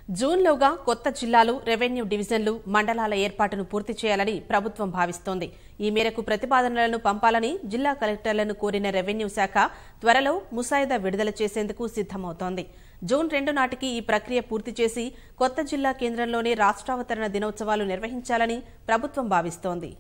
జూన్లోగా కొత్త జిల్లాలు, రెవెన్యూ డివిజన్లు, మండలాల ఏర్పాటును పూర్తి చేయాలని ప్రభుత్వం భావిస్తోంది. ఈ మేరకు ప్రతిపాదనలను పంపాలని జిల్లా కలెక్టర్లను కోరిన రెవెన్యూ శాఖ త్వరలో ముసాయిదా విడుదల చేసేందుకు సిద్దమవుతోంది. జూన్ 2 నాటికి ఈ ప్రక్రియ పూర్తి చేసి కొత్త జిల్లా కేంద్రంలోనే రాష్ట్రావతరణ దినోత్సవాలు నిర్వహించాలని ప్రభుత్వం భావిస్తోంది.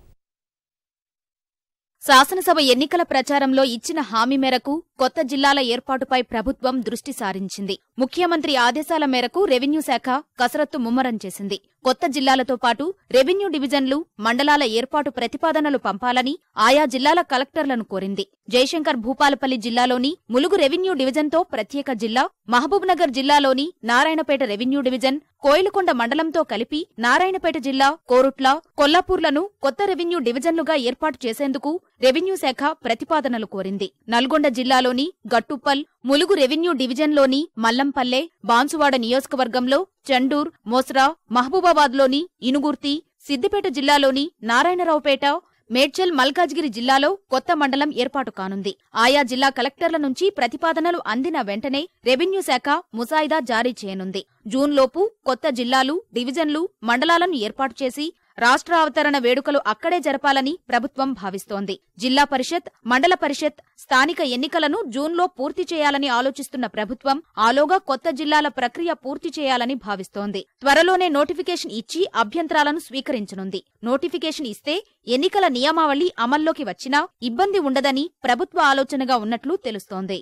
శాసనసభ ఎన్నికల ప్రచారంలో ఇచ్చిన హామీ మేరకు కొత్త జిల్లాల ఏర్పాటుపై ప్రభుత్వం దృష్టి సారించింది. ముఖ్యమంత్రి ఆదేశాల మేరకు రెవెన్యూ శాఖ కసరత్తు ముమ్మరం చేసింది. కొత్త జిల్లాలతో పాటు రెవెన్యూ డివిజన్లు, మండలాల ఏర్పాటు ప్రతిపాదనలు పంపాలని ఆయా జిల్లాల కలెక్టర్లను కోరింది. జయశంకర్ భూపాలపల్లి జిల్లాలోని ములుగు రెవెన్యూ డివిజన్తో ప్రత్యేక జిల్లా, మహబూబ్నగర్ జిల్లాలోని నారాయణపేట రెవెన్యూ డివిజన్, కోయిలకొండ మండలంతో కలిపి నారాయణపేట జిల్లా, కోరుట్ల, కొల్లాపూర్లను కొత్త రెవెన్యూ డివిజన్లుగా ఏర్పాటు చేసేందుకు రెవెన్యూ శాఖ ప్రతిపాదనలు కోరింది. నల్గొండ జిల్లాలోని గట్టుప్పల్, ములుగు రెవెన్యూ డివిజన్లోని మల్లంపల్లె, బాన్సువాడ నియోజకవర్గంలో చండూర్, మోస్రా, మహబూబాబాద్లోని ఇనుగుర్తి, సిద్దిపేట జిల్లాలోని నారాయణరావుపేట, మేడ్చల్, మల్కాజ్గిరి జిల్లాలో కొత్త మండలం ఏర్పాటు కానుంది. ఆయా జిల్లా కలెక్టర్ల నుంచి ప్రతిపాదనలు అందిన వెంటనే రెవెన్యూ శాఖ ముసాయిదా జారీ చేయనుంది. జూన్లోపు కొత్త జిల్లాలు, డివిజన్లు, మండలాలను ఏర్పాటు చేసి రాష్ట్రావతరణ వేడుకలు అక్కడే జరపాలని ప్రభుత్వం భావిస్తోంది. జిల్లా పరిషత్, మండల పరిషత్, స్థానిక ఎన్నికలను జూన్లో పూర్తి చేయాలని ఆలోచిస్తున్న ప్రభుత్వం ఆలోగా కొత్త జిల్లాల ప్రక్రియ పూర్తి చేయాలని భావిస్తోంది. త్వరలోనే నోటిఫికేషన్ ఇచ్చి అభ్యంతరాలను స్వీకరించనుంది. నోటిఫికేషన్ ఇస్తే ఎన్నికల నియమావళి అమల్లోకి వచ్చినా ఇబ్బంది ఉండదని ప్రభుత్వ ఆలోచనగా ఉన్నట్లు తెలుస్తోంది.